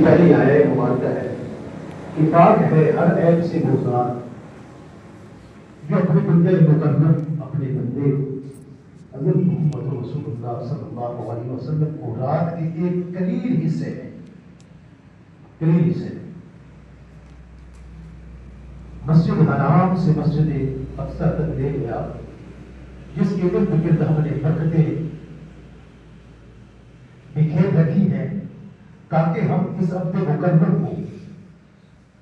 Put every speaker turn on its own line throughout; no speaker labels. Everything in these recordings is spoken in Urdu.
پہلی آیت مبارکہ ہے کہ پاک ہے ہر عیب سے گزار جو اپنے بندے مکرم اپنے بندے حضرت محمد رسول اللہ صلی اللہ علیہ وسلم کو رات کے ایک قلیل حصے مسجد حرام سے مسجد اقصی تک لے گیا، جس کے ارد گرد ہم نے برکتیں بکھیر رکھی ہیں تاکہ ہم اس عبد مکرم کو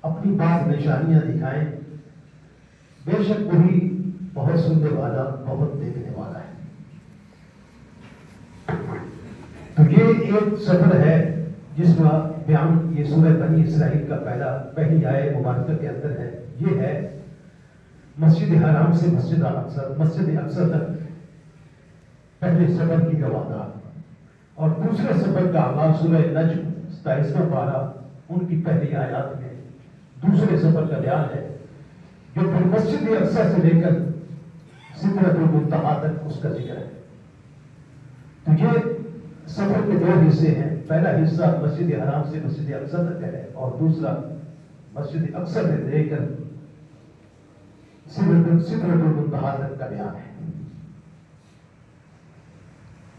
اپنی بعض نشانیاں دکھائیں۔ بے شک وہی بہت سننے والا، بہت دیکھنے والا ہے۔ تو یہ ایک سفر ہے جس کا بیان یہ سورہ بنی اسرائیل کا پہلی آیت مبارکہ کے اندر ہے۔ یہ ہے مسجد حرام سے مسجد اقصی تک پہلے سفر کی گواہدار، اور دوسرے سفر کا آغاز سورہ نجم 27واں پارہ ان کی پہلی آیات میں دوسرے سفر کا بیان ہے، جو پھر مسجد اقصی سے لے کر سدرۃ المنتہا تک اس کا ذکر ہے۔ تو یہ سفر کے دو حصے ہیں، پہلا حصہ مسجد حرام سے مسجد اقصی تک ہے، اور دوسرا مسجد اقصی سے لے کر سدرۃ المنتہا تک کا بیان ہے۔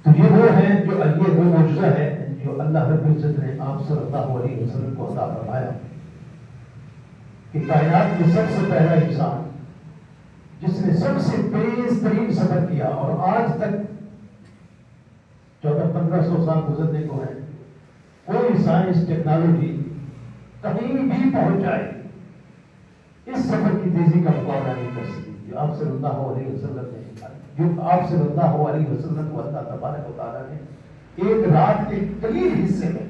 تو یہ وہ ہیں جو یہ وہ معجزہ ہے جو اللہ رب العزت نے آپ صلی اللہ علیہ وسلم کو عطا فرمایا کہ کائنات میں سب سے پہلا انسان جس نے سب سے تیز ترین سفر کیا، اور آج تک 1400-1500 سال گزرنے کو ہے، کوئی سائنس ٹیکنالوجی کہیں بھی پہنچ جائے اس سفر کی تیزی کا مقابلہ نہیں کر سکتی جو آپ صلی اللہ علیہ وسلم نے کو اللہ تبارک و تعالیٰ نے ایک رات کے قلیل حصے میں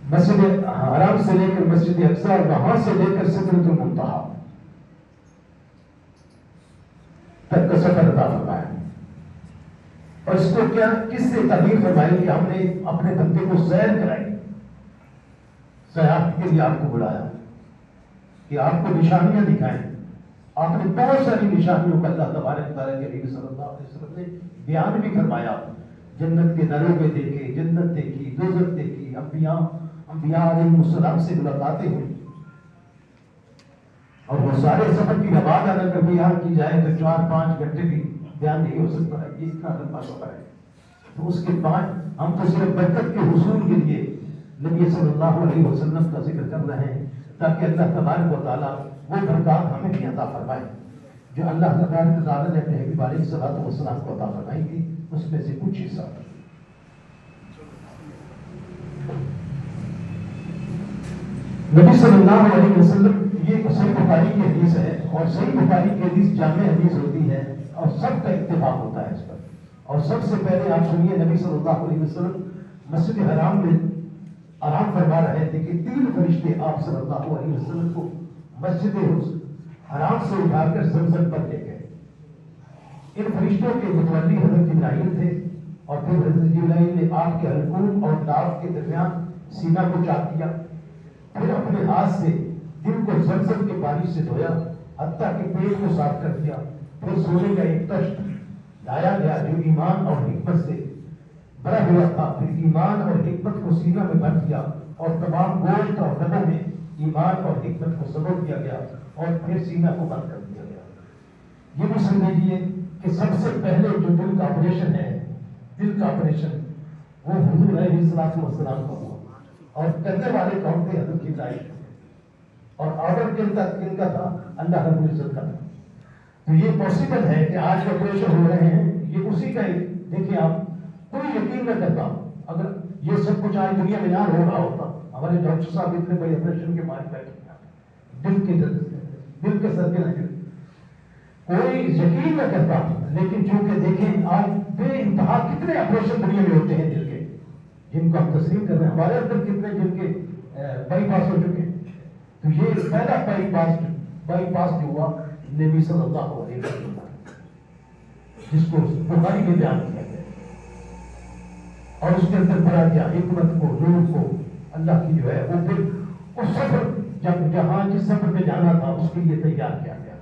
مسجد حرام سے لے کر مسجد اقصی اور وہاں سے لے کر سدرۃ المنتہا تک کا سفر عطا فرمایا۔ اور اس کو کس سے تعبیر فرمائی کہ ہم نے اپنے بندے کو سیر کرائی، سیاحت کے لیے آپ کو بلایا کہ آپ کو نشانیاں دکھائیں۔ آپ نے بہت ساری نشانیوں کا اللہ تبارک و تعالیٰ کے نبی صلی اللہ علیہ وسلم نے بیان بھی فرمایا۔ جنت کے دروازے دیکھے، جنت دیکھی، دوزخ دیکھی، انبیاء علیہ السلام سے ملاقاتیں ہوئی، اور وہ سارے سفر کی روایت اگر بیان کی جائے تو 4-5 گھنٹے بھی بیان نہیں ہو سکتا ہے، یہ اتنا لمبا سفر ہے۔ تو اس کے بعد ہم تو صرف برکت کے حصول کے لیے نبی صلی اللہ علیہ وسلم کا ذکر کر رہے ہیں تاکہ اللہ تبارک و تعالیٰ وہ برکات ہمیں بھی عطا فرمائے جو اللہ تبارک و تعالیٰ نے اپنے حبیب علیہ الصلوۃ والسلام کو عطا فرمائی تھی، اس میں سے کچھ حصہ۔ نبی صلی اللہ علیہ وسلم، یہ صحیح بخاری کی حدیث ہے، اور صحیح بخاری کی حدیث جامع حدیث ہوتی ہے اور سب کا اتفاق ہوتا ہے اس پر۔ اور سب سے پہلے آپ سنیے، نبی صلی اللہ علیہ وسلم مسجد حرام میں آرام فرما رہے تھے کہ 3 فرشتے آپ صلی اللہ علیہ وسلم کو مسجد حرام سے اٹھا کر زمزم پر لے گئے۔ ان فرشتوں کے متولی حضرت جبرائیل تھے، اور پھر حضرت جبرائیل نے آپ کے حلقوم اور لاف کے درمیان سینہ کو چاک کیا، پھر اپنے ہاتھ سے دل کو زمزم کے پانی سے دھویا، حتیٰ کہ پیٹ کو صاف کر دیا، پھر سونے کا ایک تشت لایا گیا جو ایمان اور حکمت سے بھرا ہوا تھا، پھر ایمان اور حکمت کو سینہ میں بھر دیا، اور تمام گوشت اور بدن میں ایمان اور حکمت کو سبو دیا گیا، اور پھر سینہ کو بند کر دیا گیا۔ یہ بھی سن لیجیے کہ سب سے پہلے جو دل کا آپریشن ہے، دل کا آپریشن وہ حضور علیہ الصلوۃ والسلام کا ہوا، اور کرنے والے کون تھے؟ حضرت جبرائیل، اور آرڈر کن کا تھا؟ اللہ رب العزت کا تھا۔ تو یہ پاسبل ہے کہ آج آپریشن ہو رہے ہیں، یہ اسی کا ہی۔ دیکھیں آپ، کوئی یقین نہ کرتا اگر یہ سب کچھ آج دنیا میں نہ ہو رہا ہوتا۔ ہمارے ڈاکٹر صاحب اتنے بڑے آپریشن کے مارے بیٹھے دل کے سر کے نظر، کوئی یقین نہ کرتا، لیکن چونکہ دیکھیں آج بے انتہا کتنے آپریشن دنیا میں ہوتے ہیں دل کے، جن کو ہم تسلیم کر رہے ہیں، ہمارے اندر کتنے جن کے بائی پاس ہو چکے ہیں۔ تو یہ پہلا بائی پاس جو ہوا نبی صلی اللہ علیہ وسلم، جس کو بخاری میں بیان کیا گیا، اور اس کے اندر بڑھا دیا حکمت کو، نور کو، اللہ کی جو ہے وہ پھر اس سفر جہاں جس سفر میں جانا تھا اس کے لیے تیار کیا گیا۔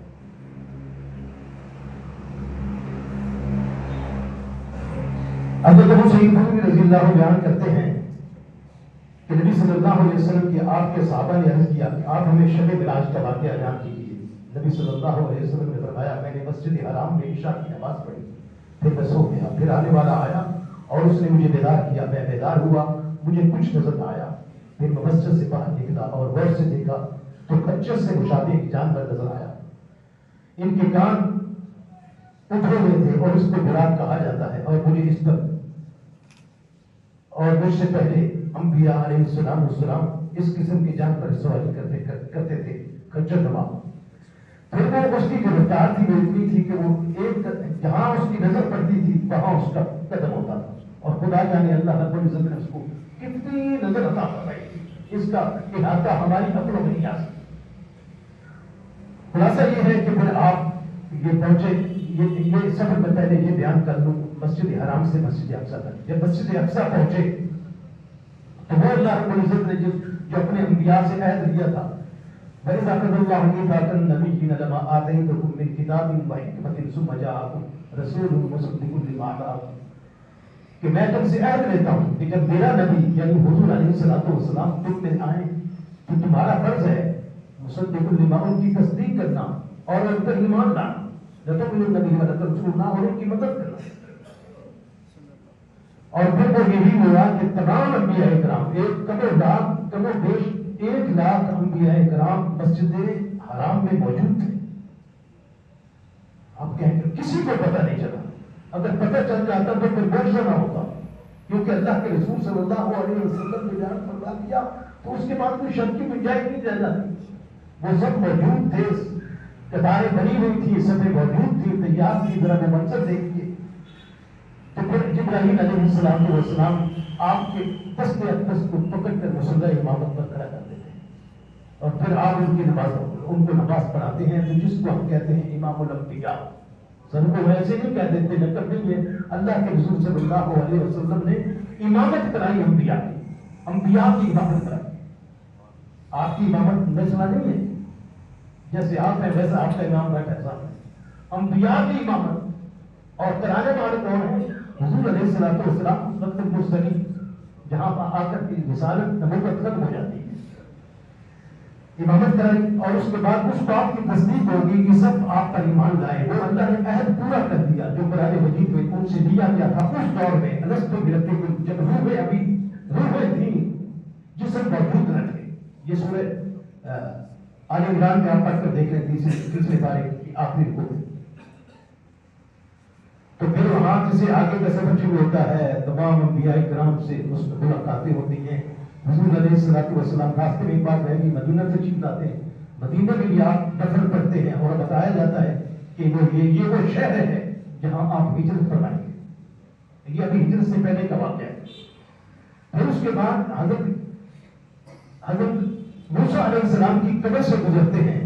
حضرت ابو سعید خدری رضی اللہ عنہ بیان کرتے ہیں کہ نبی صلی اللہ علیہ وسلم کی آپ کے صحابہ نے عرض کیا کہ آپ ہمیں شب معراج کا واقعہ بیان کیجیے. نبی صلی اللہ علیہ وسلم نے فرمایا میں نے مسجد حرام میں عشاء کی نماز پڑھی, پھر میں سو گیا, پھر آنے والا آیا اور اس نے مجھے بیدار کیا, میں بیدار ہوا, مجھے کچھ نظر آیا, پھر میں مسجد سے باہر نکلا اور غور سے دیکھا تو خچر سے مشابہ ایک جانور نظر آیا. ان کے کان اٹھے ہوئے تھے اور اس کو براق کہا جاتا ہے, اور مجھے اس پر اور مجھ سے پہلے انبیاء علیہ السلام اس قسم کے جانور سواری کرتے تھے, خچر نما. پھر وہ اس کی جو رفتار تھی وہ اتنی تھی کہ وہ ایک جہاں اس کی نظر پڑتی تھی وہاں اس کا قدم ہوتا تھا, اور خدا جانے اللہ رب العزت نے اس کو کتنی نظر عطا فرمائی تھی, اس کا احاطہ ہماری عقلوں میں نہیں آ سکتا. خلاصہ یہ ہے کہ پھر آپ یہ پہنچے, یہ سفر میں پہلے یہ بیان کر لوں مسجد حرام سے مسجد اقصیٰ تک. جب مسجد اقصیٰ پہنچے تو وہ اللہ رب العزت نے جو اپنے انبیاء سے عہد لیا تھا, وَإِذَا أَخَذَ اللَّهُ مِيثَاقَ النَّبِيِّينَ لَمَا آتَيْتُكُم مِّن كِتَابٍ وَحِكْمَةٍ ثُمَّ جَاءَكُم رَّسُولٌ مُصَدِّقٌ لِّمَا مَعَكُم, کہ میں تم سے عہد لیتا ہوں کہ جب میرا نبی یعنی حضور علیہ السلام تم میں آئیں تو تمہارا فرض ہے مصدق لما, ان کی تصدیق کرنا اور ان پر ایمان لانا, لتؤمنن به ولتنصرنہ, اور ان کی مدد کرنا. اور پھر وہ یہی ہوا کہ تمام انبیاء کرام کم و بیش 1,00,000 انبیاء کرام مسجد حرام میں موجود تھے. آپ کہیں کہ کسی کو پتہ نہیں چلا, اگر پتہ چل جاتا تو پھر معجزہ نہ ہوتا, کیونکہ اللہ کے رسول صلی اللہ علیہ وسلم نے بیان فرما دیا تو اس کے بعد کوئی شک کی گنجائش نہیں رہ جاتی. وہ سب موجود تھے, قطاریں بنی ہوئی تھی, سب موجود تھی, تیار تھی, ذرا وہ منظر دیکھیے. تو پھر جبرائیل علیہ السلام آپ کے دست اقدس کو پکڑ کر مصلی امامت پر کھڑا کرتے تھے, اور پھر آپ ان کو نماز پڑھاتے ہیں, تو جس کو ہم کہتے ہیں امام الانبیاء. سب کو ویسے نہیں کہہ دیتے, لقب نہیں ہے. اللہ کے رسول صلی اللہ علیہ وسلم نے امامت کرائی انبیاء کی امامت کرائی. آپ کی امامت ویسا نہیں ہے جیسے آپ ہیں ویسا آپ کا امام بیٹھا ہے سامنے. انبیاء کی امامت, اور کرانے والے کون ہیں؟ حضور علیہ السلام وقت المرسلین, جہاں پر آ کر کی رسالت نبوت ختم ہو جاتی ہے. امامت کرائی, اور اس کے بعد اس بات کی تصدیق ہوگی کہ سب آپ پر ایمان لائے. وہ اللہ نے عہد پورا کر دیا جو قرآن مجید میں ان سے لیا گیا تھا اس دور میں. الستو بربکم, جب روحیں تھیں جسم موجود نہ تھے. یہ سورہ آل عمران میں آپ پڑھ کر دیکھ رہے ہیں تیسرے پارے کی آخری رکوع میں. تو پھر وہاں سے آگے کا سفر شروع ہوتا ہے, تمام انبیاء کرام سے اس میں ملاقاتیں ہوتی ہیں. حضور علیہ السلام راستے میں ایک بات ہے کہ مدینہ سے چیز لاتے ہیں, مدینہ میں بھی آپ دفن کرتے ہیں, اور بتایا جاتا ہے کہ یہ وہ شہر ہے جہاں آپ ہجرت فرمائیں گے. یہ ابھی ہجرت سے پہلے کا واقعہ ہے. پھر اس کے بعد حضرت موسیٰ علیہ السلام کی قبر سے گزرتے ہیں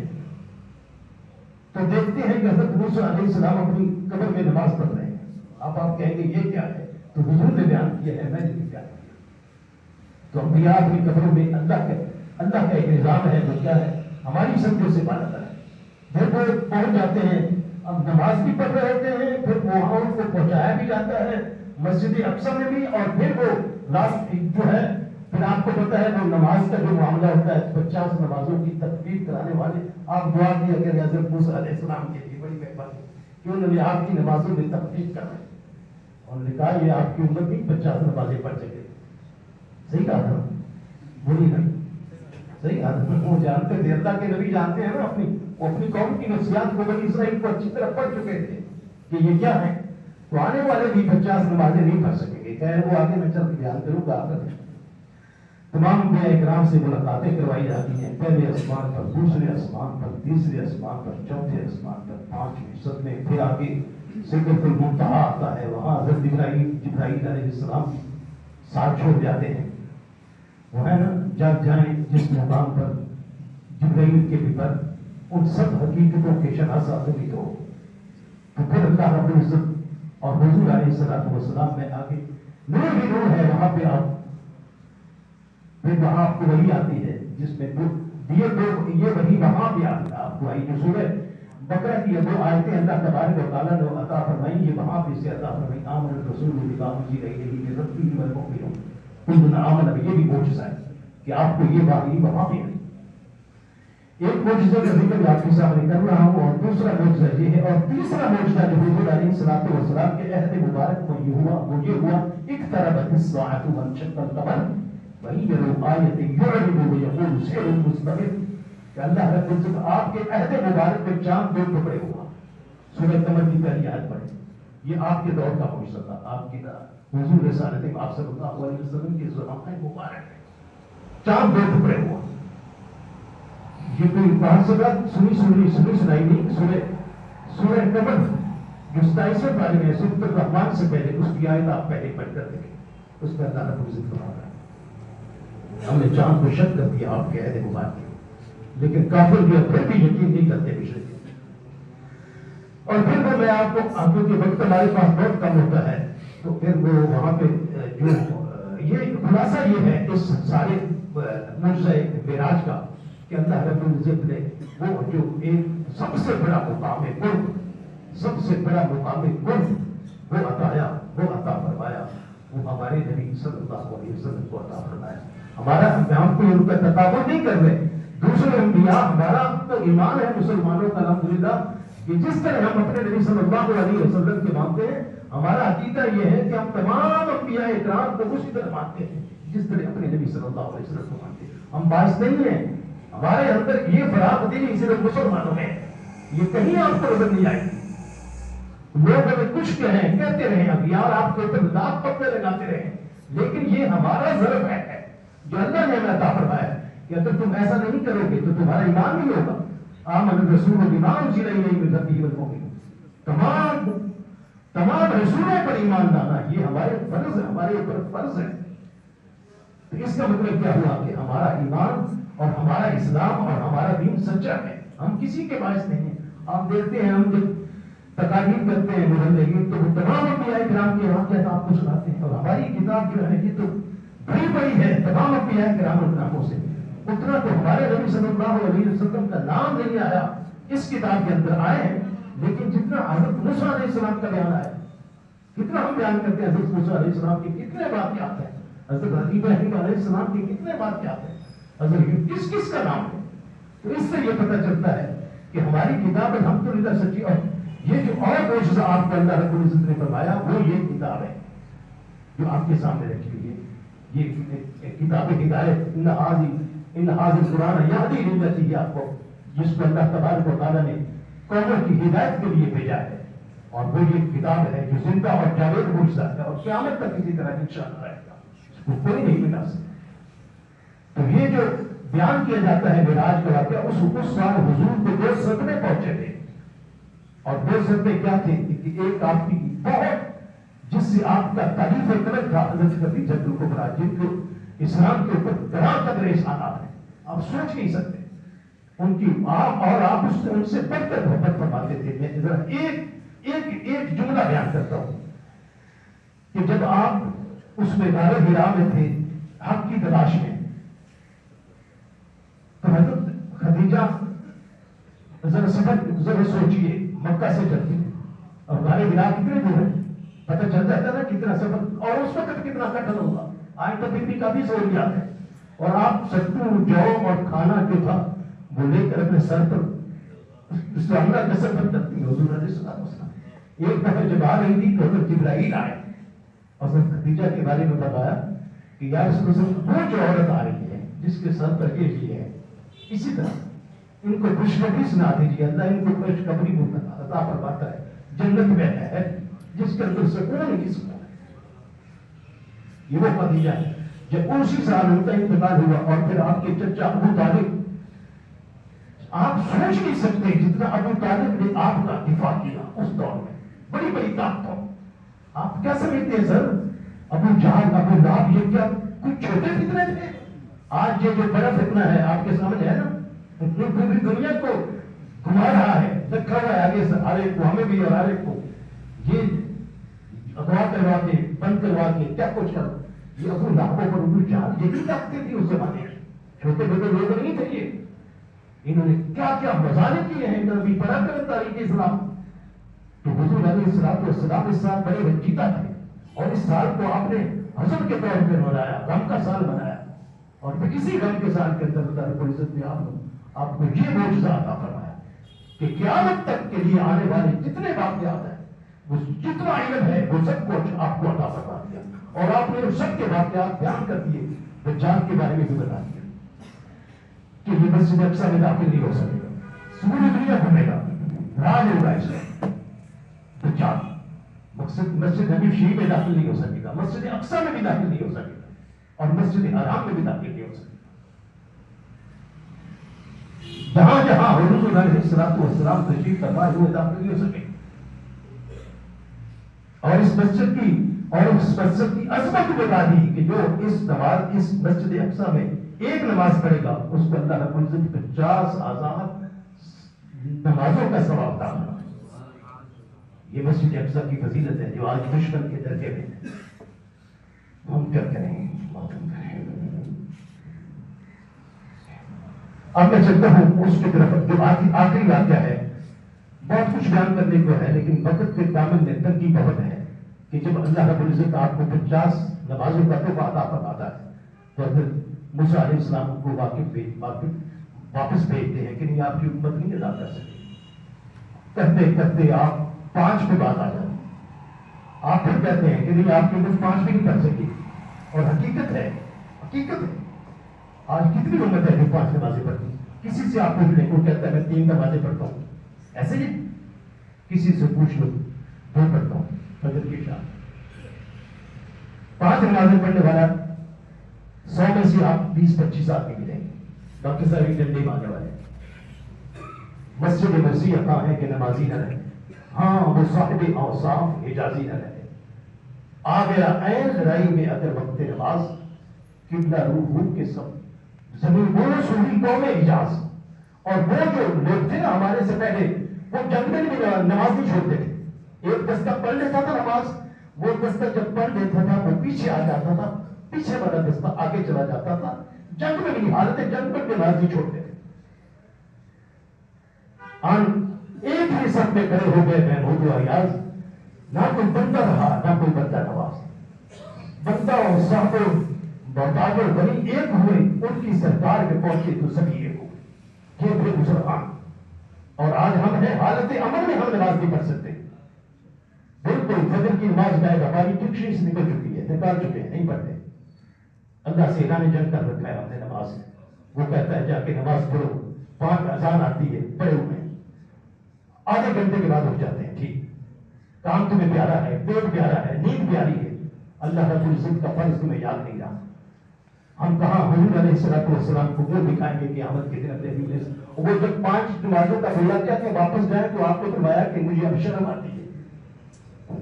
تو دیکھتے ہیں کہ حضرت موسیٰ علیہ السلام اپنی قبر میں نماز پڑھ رہے ہیں. اب آپ کہیں گے یہ کیا ہے, تو حضور نے بیان کیا ہے, میں نے بھی بیان کیا. تو انبیاء اپنی قبروں میں اللہ کا ایک نظام ہے جو کیا ہے ہماری سمجھوں سے مانا ہے. پھر وہ پہنچ جاتے ہیں, اب نماز بھی پڑھ رہے ہوتے ہیں, پھر وہاں ان کو پہنچایا بھی جاتا ہے مسجد اقصیٰ میں بھی, اور پھر وہ لاسٹ جو ہے پھر آپ کو پتا ہے وہ نماز کا جو معاملہ ہوتا ہے 50 نمازوں کی تکبیر کرانے والے. آپ دعا کیا کہ حضرت موسیٰ علیہ السلام کے لیے بڑی مہربانی کہ انہوں نے آپ کی نمازوں میں تکبیر کرائی. انہوں نے کہا یہ آپ کی امت بھی 50 نمازیں پڑھ سکے. صحیح کہا تھا, بری نہیں, صحیح کہا تھا. وہ جانتے تھے, اللہ کے نبی جانتے ہیں نا اپنی قوم کی نفسیات کو, بنی اسرائیل کو اچھی طرح پڑھ چکے تھے کہ یہ کیا ہے. تو آنے والے بھی 50 نمازیں نہیں پڑھ سکیں گے. خیر وہ آگے میں چل کے بیان کروں گا. تمام انبیاء اکرام سے ملاقاتیں کروائی جاتی ہیں, پہلے آسمان پر, دوسرے آسمان پر, تیسرے آسمان پر, چوتھے آسمان پر, 5ویں, 7ویں, پھر آگے سدرۃ المنتہا آتا ہے. وہاں حضرت جبرائیل علیہ السلام ساتھ چھوڑ جاتے ہیں. وہ ہے نا, جب جائیں جس مقام پر جبرائیل کے بھی پر ان سب حقیقتوں کے شناسہ ہوگی تو پھر اللہ رب العزت اور حضور علیہ السلام میں آگے نور ہی نور ہے. وہاں پہ آپ پھر وہاں آپ کو وہی آتی ہے جس میں یہ وہی وہاں بھی آپ کو آئی جو سورہ بقرہ کی 2 آیتیں اللہ تبارک و تعالیٰ نے عطا فرمائی, یہ وہاں پہ سے عطا فرمائی. آمن الرسول بما انزل الیہ من ربہ والمؤمنون کلنا آمن, یہ بھی معجزہ ہے. کہ آپ کو یہ واقعی وہاں بھی ہے۔ ایک معجزے کا ذکر آپ کے سامنے کر رہا ہوں، اور دوسرا معجزہ یہ ہے، اور تیسرا معجزہ جو حضور علیہ الصلوۃ والسلام کے عہد مبارک میں یہ ہوا اقتربت الساعۃ وانشق القمر وإن يروا آیۃ یعرضوا ویقولوا سحر مستمر، کہ اللہ رب العزت آپ کے عہد مبارک میں چاند دو ٹکڑے ہوا۔ سورہ قمر کی پہلی آیت پڑھیں، یہ آپ کے دور کا معجزہ تھا، آپ کی حضور رسالت میں آپ صلی اللہ علیہ وسلم کے زمانے مبارک ہے، چاند دو ٹکڑے ہوا۔ یہ کوئی باہر سے بات سنائی نہیں۔ سورہ قمر جو 27 پارے میں سورۃ الرحمن سے پہلے اس کی آیت آپ پہلے پڑھ کر دیکھیں، اس میں اللہ رب العزت فرما رہا ہے ہم نے چاند کو شک کر دیا آپ کے عہد مبارک کے، لیکن کافر جو پھر بھی یقین نہیں کرتے بشک۔ اور پھر وہ میں آپ کو کیونکہ وقت ہمارے پاس بہت کم ہوتا ہے تو پھر وہ وہاں پہ جو یہ خلاصہ یہ ہے اس سارے معجزہ معراج کا کہ اللہ رب العزت نے وہ جو ایک سب سے بڑا مقام قرب، سب سے بڑا مقام قرب وہ عطا فرمایا، وہ ہمارے نبی صلی اللہ علیہ وسلم کو عطا فرمایا۔ ہم کوئی ان کا تقابل نہیں کر رہے، دوسرے انبیاء، ہمارا تو ایمان ہے مسلمانوں کا الحمدللہ کہ جس طرح ہم اپنے نبی صلی اللہ علیہ وسلم کے مانتے ہیں، ہمارا عقیدہ یہ ہے کہ ہم تمام انبیاء اکرام کو اسی طرح مانتے ہیں جس طرح اپنے نبی صلی اللہ علیہ وسلم کو مانتے ہیں۔ ہم باعث نہیں ہیں، ہمارے اندر یہ فراغ نہیں صرف مسلمانوں میں، یہ کہیں آپ کو نظر نہیں آئے گی۔ لوگ ہمیں کچھ کہتے رہیں، اب یار آپ کے اوپر لاکھ پتے لگاتے رہیں، لیکن یہ ہمارا ضرب ہے جو اللہ نے ہمیں عطا فرمایا ہے کہ اگر تم ایسا نہیں کرو گے تو تمہارا ایمان نہیں ہوگا۔ آمن الرسول بما انزل الیہ من ربہ والمؤمنون، تمام رسولوں پر ایمان لانا یہ ہمارے فرض ہے، ہمارے اوپر فرض ہے۔ تو اس کا مطلب کیا ہوا کہ ہمارا ایمان اور ہمارا اسلام اور ہمارا دین سچا ہے، ہم کسی کے باعث نہیں ہیں۔ آپ دیکھتے ہیں ہم جب تقاریر کرتے ہیں محلے کی تو وہ تمام انبیاء کرام کے واقعات آپ کو سناتے ہیں، اور ہماری کتاب جو ہے یہ تو بڑی بڑی ہے تمام انبیاء کرام کے ناموں سے، اتنا تو ہمارے نبی صلی اللہ علیہ وسلم کا نام نہیں آیا اس کتاب کے اندر، آئے ہیں لیکن جتنا حضرت موسیٰ علیہ السلام کا بیان آیا، کتنا ہم بیان کرتے ہیں حضرت موسیٰ علیہ السلام کے کتنے واقعات ہیں، حضرت ابراہیم علیہ السلام کے کتنے واقعات ہیں، حضرت کس کا نام ہے۔ تو اس سے یہ پتہ چلتا ہے کہ ہماری کتاب الحمدللہ سچی، اور یہ جو اور معجزہ آپ کو اللہ رب العزت نے فرمایا وہ یہ کتاب ہے جو آپ کے سامنے رکھی ہوئی ہے، یہ کتاب ہدایت، ان حاضر قرآن یہدی للتی ہے، آپ کو جس کو اللہ تبارک و تعالیٰ نے قوموں کی ہدایت کے لیے بھیجا ہے، اور وہ یہ کتاب ہے جو زندہ اور جاوید معجزہ ہے اور قیامت تک اسی طرح انشاءاللہ رہے گا، اس کو کوئی نہیں ملا سکتا۔ تو یہ جو بیان کیا جاتا ہے معراج کا واقعہ، اس سال حضور کو 2 صدمے پہنچے تھے، اور 2 صدمے کیا تھے کہ ایک آپ کی بہت جس سے آپ کا تعریف طلب تھا حضرت خدیجہ کبریٰ، جن کو اسلام کے اوپر طرح قدر احسانات ہیں، آپ سوچ نہیں سکتے ان کی، آپ ان سے بڑھ کر محبت فرماتے تھے۔ میں ذرا ایک جملہ بیان کرتا ہوں کہ جب آپ اس میں غار حرا میں تھے حق کی تلاش میں، تو حضرت خدیجہ ذرا سوچیے مکہ سے چلتی تھی، اور غار حرا کتنے دور ہے پتہ چل جاتا نا کتنا سفر، اور اس وقت کتنا کٹھن ہوگا، آج تو پھر بھی کافی سہولیات ہے، اور آپ ستو جو اور کھانا جو تھا وہ لے کر اپنے سر پر سامنا کا سفر کرتی ہے حضور علیہ السلام۔ ایک دفعہ جب آ رہی تھی تو حضرت جبرائیل آئے اور حضرت خدیجہ کے بارے میں بتایا کہ یا رسول اللہ وہ جو عورت آ رہی ہے جس کے سر پر یہ لیے ہے، اسی طرح ان کو خوشخبری سنا دیجیے، اللہ ان کو خوشخبری عطا فرماتا ہے، جنت میں ہے جس کے اندر سکون ہی سکون ہے۔ یہ وہ خدیجہ ہے جب اسی سال ان کا انتقال ہوا، اور پھر آپ کے چچا ابو طالب، آپ سوچ نہیں سکتے جتنا ابو طالب نے آپ کا دفاع کیا اس دور میں، بڑی بڑی طاقتوں، آپ کیا سمجھتے ہیں سر ابو جہل ابو لہب یہ کیا کچھ چھوٹے فتنے تھے؟ آج یہ جو بڑا فتنہ ہے آپ کے سامنے ہے نا، پوری دنیا کو گھما رہا ہے، رکھا ہوا ہے آگے سے ہر ایک کو، ہمیں بھی اور ہر ایک کو، یہ اغوا کروا کے بند کروا کے کیا کچھ کر، یہ ابو لہب پر ابو جہل یہی طاقتیں تھی اس زمانے میں، چھوٹے چھوٹے لوگ نہیں تھے یہ، انہوں نے کیا کیا مظاہرے کیے ہیں نبی بڑا کر تاریخ اسلام۔ تو حضور علیہ السلام اس سال بڑے رنجیدہ تھے، اور اس سال کو آپ نے حزن کے طور پہ منایا، غم کا سال منایا، اور پھر کسی غم کے ساتھ کے اندر اللہ رب العزت نے آپ کو یہ معجزہ عطا فرمایا کہ قیامت تک کے لیے آنے والے جتنے واقعات ہیں، وہ جتنا علم ہے وہ سب کچھ آپ کو عطا فرما دیا، اور آپ نے ان سب کے واقعات بیان کر دیے، دجال کے بارے میں بھی بتا دیا کہ یہ مسجد اقصی میں داخل نہیں ہو سکے گا، پوری دنیا گھومے گا، راج ہوگا اس میں دجال، مسجد نبی شریف میں داخل نہیں ہو سکے گا، مسجد اقصی میں بھی داخل نہیں ہو سکے گا، اور مسجد حرام میں بھی داخل نہیں ہو سکے گا۔ جہاں جہاں حضور علیہ السلام تشریف فرمائے ہوئے داخل نہیں ہو سکے، اور اس مسجد کی عظمت بتا دی کہ جو اس مسجد اقصی میں ایک نماز پڑھے گا اس کو اللہ رب العزت 50,000 نمازوں کا ثواب عطا کرے گا۔ یہ مسجد اقصی کی فضیلت ہے جو آج دشمن کے درجے میں ہے۔ ہم کیا کریں، معلوم کریں۔ اب میں چلتا ہوں اس کی طرف جو آخری واقعہ ہے، بہت کچھ بیان کرنے کو ہے لیکن وقت کے دامن میں تنگی بہت ہے کہ جب اللہ رب العزت آپ کو 50 نمازوں کا تحفہ عطا فرماتا ہے تو پھر موسیٰ علیہ السلام کو واپس بھیجتے ہیں کہ نہیں آپ کی امت نہیں ادا کر سکے، کہتے کہتے آپ 5 پہ بات آ جاتی، آپ پھر کہتے ہیں کہ نہیں آپ کی امت 5 بھی نہیں کر سکتی، اور حقیقت ہے آج کتنی امت ہے جو 5 نمازیں پڑھتی، کسی سے آپ پوچھ لیں وہ کہتا ہے میں 3 نمازیں پڑھتا ہوں، ایسے ہی کسی سے پوچھ لو 2 پڑھتا ہوں، فجر کی شام 5 نمازیں پڑھنے والا 100 میں سے آپ 20-25 آدمی ملیں گے، باقی سارے ڈنڈے مارنے والے۔ مسجد مسیح کہاں ہے کہ نمازی نہ رہے، ہاں وہ صاحب اوصاف حجازی نہ رہے، آ گیا عین خرائی میں اگر وقت نماز، قبلہ روح کے سب زمین بولو سوری قوم حجاز۔ اور وہ جو لوگ تھے نا ہمارے سے پہلے، وہ جنگ میں بھی نماز نہیں چھوڑتے تھے، ایک دستہ پڑھ لیتا تھا نماز، وہ دستہ جب پڑھ لیتا تھا وہ پیچھے آ جاتا تھا، پیچھے والا دستہ آگے چلا جاتا تھا، جنگ میں بھی حالت جنگ میں نماز نہیں چھوڑتے تھے۔ ایک ہی سب میں کھڑے ہو گئے محمود و ایاز، نہ کوئی بندہ رہا نہ کوئی بندہ نواز، بندہ اور صاحب برداگر بنی ایک ہوئے، ان کی سرکار میں پہنچے تو سبھی ایک ہوئے، یہ تھے مسلمان۔ اور آج ہم ہیں حالت امن میں، ہم نماز نہیں پڑھ سکتے، بالکل فجر کی نماز گائے ہماری ڈکشنری سے نکل چکی ہے، نکال چکے ہیں، نہیں پڑھتے۔ اللہ سے اعلان جنگ کر رکھا ہے ہم نے نماز سے، وہ کہتا ہے جا کے نماز پڑھو، 5 اذان آتی ہے، پڑھے ہوئے ہیں، آدھے گھنٹے کے بعد اٹھ جاتے ہیں، ٹھیک کام تمہیں پیارا ہے، پیٹ پیارا ہے، نیند پیاری ہے، اللہ رب العزت کا فرض تمہیں یاد نہیں رہا۔ ہم کہاں حضور علیہ السلام کو وہ دکھائیں گے قیامت کے دن اپنے دل سے، وہ جب 5 نمازوں کا بولا کیا کہ واپس جائیں تو آپ نے فرمایا کہ مجھے اب شرم آتی ہے،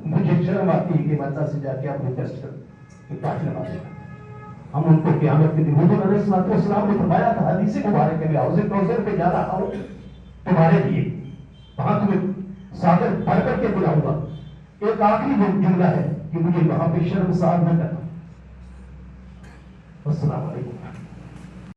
مجھے شرم آتی ہے کہ میں اللہ سے جا کے آپ ریکویسٹ کروں کہ 5 نمازیں۔ ہم ان کو قیامت کے دن حضور علیہ السلام نے فرمایا تھا حدیث مبارک میں، حوض کوثر پہ جا رہا ہوں تمہارے لیے، وہاں تمہیں ساگر بھر کر کے بلاؤں گا، ایک آخری جملہ ہے کہ مجھے وہاں پہ شرمسار نہ کرنا۔ السلام علیکم۔